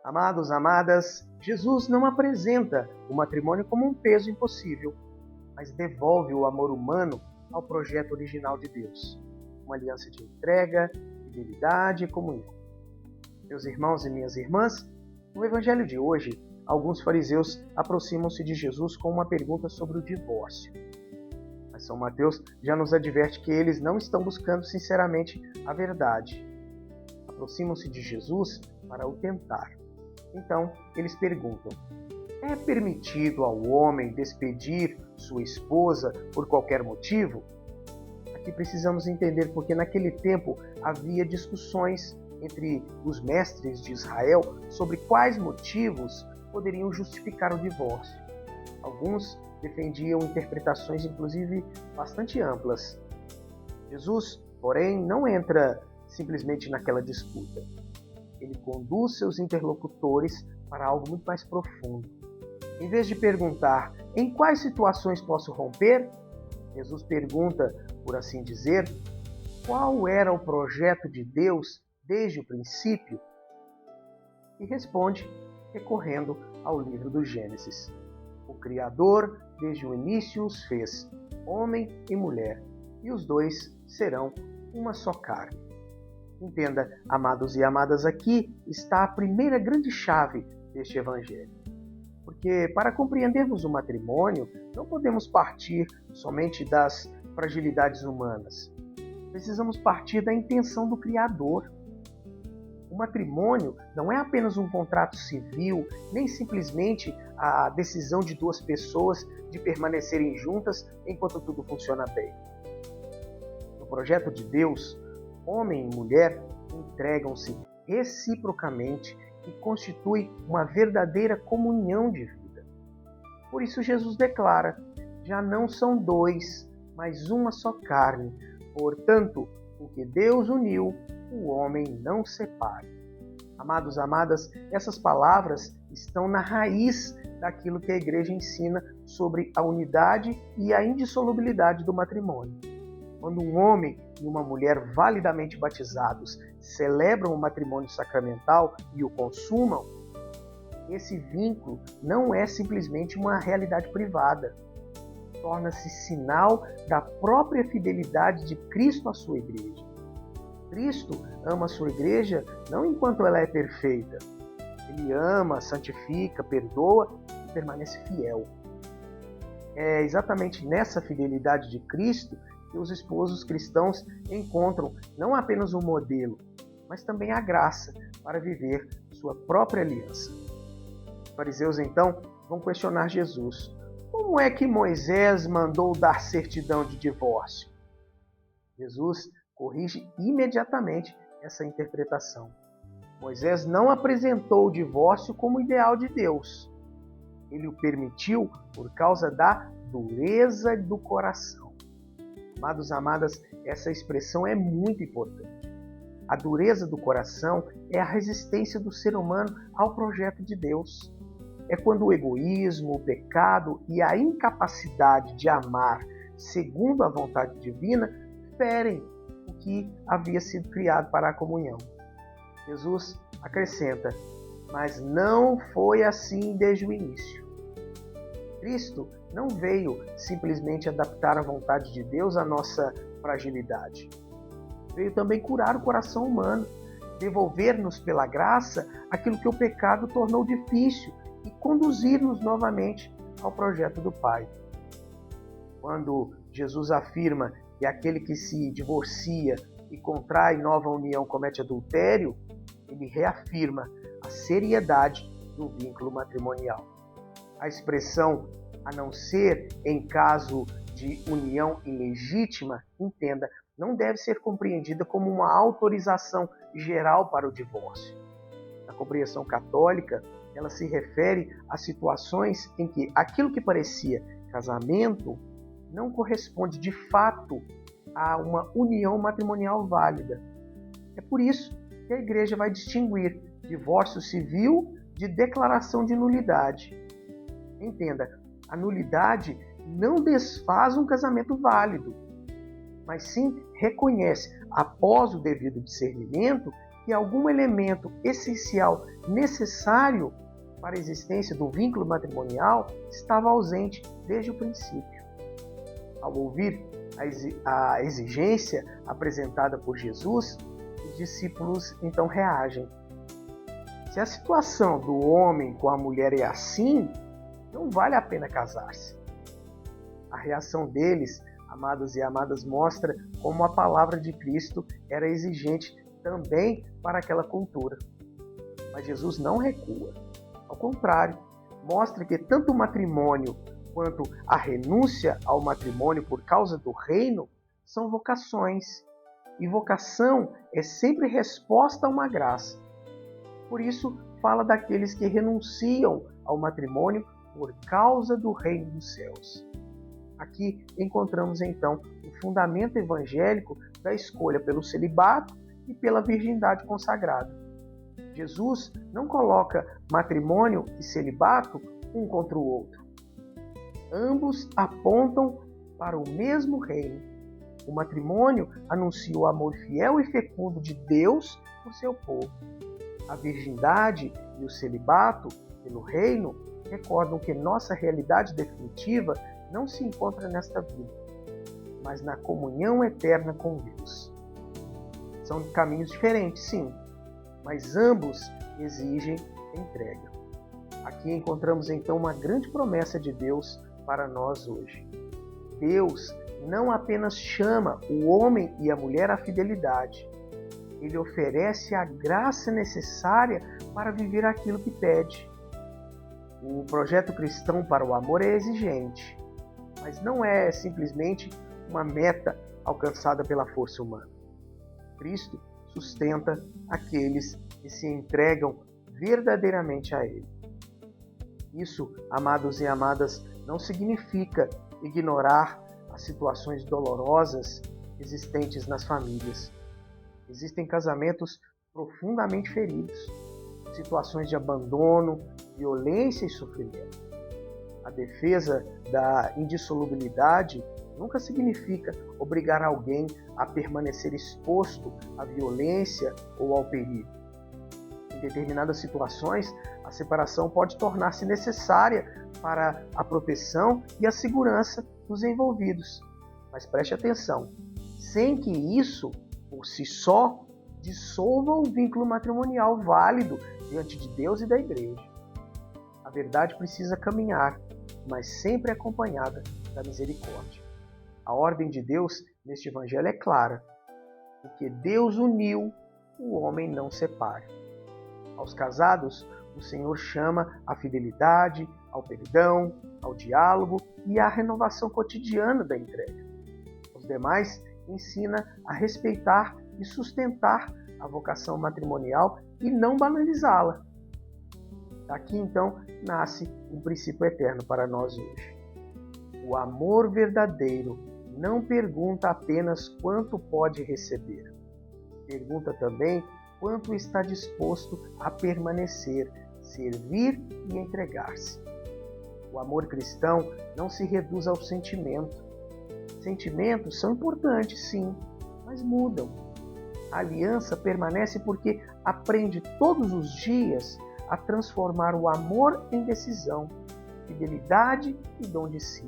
Amados, amadas, Jesus não apresenta o matrimônio como um peso impossível, mas devolve o amor humano ao projeto original de Deus, uma aliança de entrega, fidelidade e comunhão. Meus irmãos e minhas irmãs, no Evangelho de hoje, alguns fariseus aproximam-se de Jesus com uma pergunta sobre o divórcio. Mas São Mateus já nos adverte que eles não estão buscando sinceramente a verdade. Aproximam-se de Jesus para o tentar. Então, eles perguntam: é permitido ao homem despedir sua esposa por qualquer motivo? Aqui precisamos entender porque naquele tempo havia discussões entre os mestres de Israel sobre quais motivos poderiam justificar o divórcio. Alguns defendiam interpretações, inclusive, bastante amplas. Jesus, porém, não entra simplesmente naquela disputa. Ele conduz seus interlocutores para algo muito mais profundo. Em vez de perguntar em quais situações posso romper, Jesus pergunta, por assim dizer, qual era o projeto de Deus desde o princípio? E responde recorrendo ao livro do Gênesis. O Criador, desde o início, os fez, homem e mulher, e os dois serão uma só carne. Entenda, amados e amadas, aqui está a primeira grande chave deste Evangelho. Porque para compreendermos o matrimônio, não podemos partir somente das fragilidades humanas. Precisamos partir da intenção do Criador. O matrimônio não é apenas um contrato civil, nem simplesmente a decisão de duas pessoas de permanecerem juntas enquanto tudo funciona bem. No projeto de Deus, homem e mulher entregam-se reciprocamente e constituem uma verdadeira comunhão de vida. Por isso Jesus declara: já não são dois, mas uma só carne. Portanto, o que Deus uniu, o homem não separe. Amados, amadas, essas palavras estão na raiz daquilo que a Igreja ensina sobre a unidade e a indissolubilidade do matrimônio. Quando um homem e uma mulher validamente batizados celebram o matrimônio sacramental e o consumam, esse vínculo não é simplesmente uma realidade privada. Torna-se sinal da própria fidelidade de Cristo à sua Igreja. Cristo ama a sua Igreja não enquanto ela é perfeita. Ele ama, santifica, perdoa e permanece fiel. É exatamente nessa fidelidade de Cristo que os esposos cristãos encontram não apenas um modelo, mas também a graça para viver sua própria aliança. Os fariseus, então, vão questionar Jesus. Como é que Moisés mandou dar certidão de divórcio? Jesus corrige imediatamente essa interpretação. Moisés não apresentou o divórcio como ideal de Deus. Ele o permitiu por causa da dureza do coração. Amados, amadas, essa expressão é muito importante. A dureza do coração é a resistência do ser humano ao projeto de Deus. É quando o egoísmo, o pecado e a incapacidade de amar segundo a vontade divina ferem o que havia sido criado para a comunhão. Jesus acrescenta: mas não foi assim desde o início. Cristo não veio simplesmente adaptar a vontade de Deus à nossa fragilidade. Veio também curar o coração humano, devolver-nos pela graça aquilo que o pecado tornou difícil e conduzir-nos novamente ao projeto do Pai. Quando Jesus afirma que aquele que se divorcia e contrai nova união comete adultério, ele reafirma a seriedade do vínculo matrimonial. A expressão "a não ser em caso de união ilegítima", entenda, não deve ser compreendida como uma autorização geral para o divórcio. Na compreensão católica, ela se refere a situações em que aquilo que parecia casamento não corresponde de fato a uma união matrimonial válida. É por isso que a Igreja vai distinguir divórcio civil de declaração de nulidade. Entenda, a nulidade não desfaz um casamento válido, mas sim reconhece, após o devido discernimento, que algum elemento essencial necessário para a existência do vínculo matrimonial estava ausente desde o princípio. Ao ouvir a exigência apresentada por Jesus, os discípulos então reagem. Se a situação do homem com a mulher é assim, não vale a pena casar-se. A reação deles, amados e amadas, mostra como a palavra de Cristo era exigente também para aquela cultura. Mas Jesus não recua. Ao contrário, mostra que tanto o matrimônio quanto a renúncia ao matrimônio por causa do reino são vocações. E vocação é sempre resposta a uma graça. Por isso, fala daqueles que renunciam ao matrimônio por causa do reino dos céus. Aqui encontramos então o fundamento evangélico da escolha pelo celibato e pela virgindade consagrada. Jesus não coloca matrimônio e celibato um contra o outro. Ambos apontam para o mesmo reino. O matrimônio anuncia o amor fiel e fecundo de Deus por seu povo. A virgindade e o celibato, pelo reino, recordam que nossa realidade definitiva não se encontra nesta vida, mas na comunhão eterna com Deus. São caminhos diferentes, sim, mas ambos exigem entrega. Aqui encontramos então uma grande promessa de Deus para nós hoje. Deus não apenas chama o homem e a mulher à fidelidade, Ele oferece a graça necessária para viver aquilo que pede. O projeto cristão para o amor é exigente, mas não é simplesmente uma meta alcançada pela força humana. Cristo sustenta aqueles que se entregam verdadeiramente a Ele. Isso, amados e amadas, não significa ignorar as situações dolorosas existentes nas famílias. Existem casamentos profundamente feridos, situações de abandono, violência e sofrimento. A defesa da indissolubilidade nunca significa obrigar alguém a permanecer exposto à violência ou ao perigo. Em determinadas situações, a separação pode tornar-se necessária para a proteção e a segurança dos envolvidos. Mas preste atenção, sem que isso, por si só, dissolva o vínculo matrimonial válido diante de Deus e da igreja. A verdade precisa caminhar, mas sempre acompanhada da misericórdia. A ordem de Deus neste evangelho é clara. O que Deus uniu, o homem não separe. Aos casados, o Senhor chama à fidelidade, ao perdão, ao diálogo e à renovação cotidiana da entrega. Aos demais, ensina a respeitar e sustentar a vocação matrimonial e não banalizá-la. Daqui, então, nasce um princípio eterno para nós hoje. O amor verdadeiro não pergunta apenas quanto pode receber. Pergunta também quanto está disposto a permanecer, servir e entregar-se. O amor cristão não se reduz ao sentimento. Sentimentos são importantes, sim, mas mudam. A aliança permanece porque aprende todos os dias a transformar o amor em decisão, fidelidade e dom de si.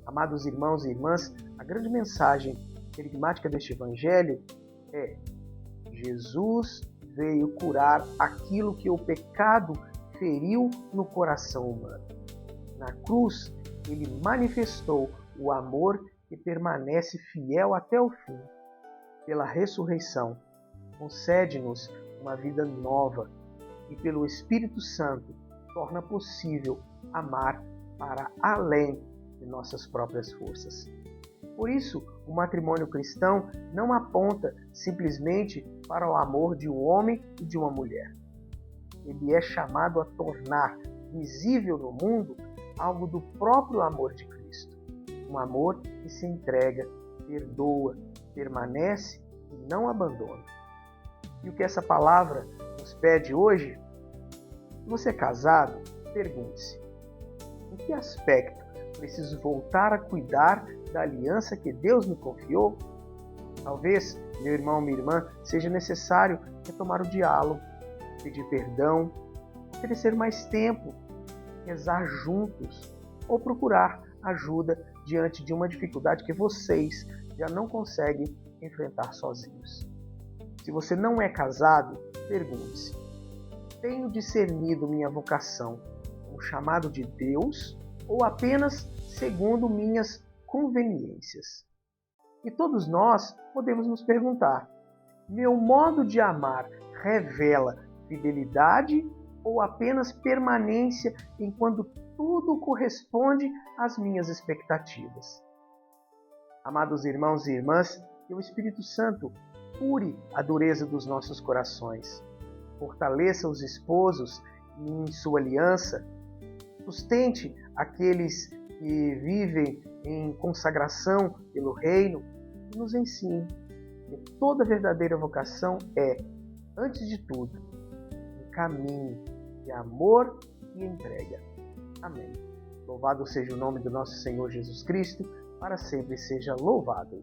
Amados irmãos e irmãs, a grande mensagem enigmática deste evangelho é: Jesus veio curar aquilo que o pecado feriu no coração humano. Na cruz, ele manifestou o amor que permanece fiel até o fim. Pela ressurreição, concede-nos uma vida nova e pelo Espírito Santo torna possível amar para além de nossas próprias forças. Por isso, o matrimônio cristão não aponta simplesmente para o amor de um homem e de uma mulher. Ele é chamado a tornar visível no mundo algo do próprio amor de Cristo. Um amor que se entrega, perdoa, permanece e não abandona. E o que essa palavra nos pede hoje? Se você é casado, pergunte-se: em que aspecto preciso voltar a cuidar da aliança que Deus me confiou? Talvez meu irmão, minha irmã, seja necessário retomar o diálogo, pedir perdão, oferecer mais tempo, rezar juntos ou procurar ajuda diante de uma dificuldade que vocês já não conseguem enfrentar sozinhos. Se você não é casado, pergunte-se: tenho discernido minha vocação como chamado de Deus ou apenas segundo minhas conveniências? E todos nós podemos nos perguntar: meu modo de amar revela fidelidade ou apenas permanência enquanto tudo corresponde às minhas expectativas? Amados irmãos e irmãs, que o Espírito Santo cure a dureza dos nossos corações, fortaleça os esposos em sua aliança, sustente aqueles que vivem em consagração pelo reino e nos ensine que toda verdadeira vocação é, antes de tudo, um caminho de amor e entrega. Amém. Louvado seja o nome do nosso Senhor Jesus Cristo, para sempre seja louvado.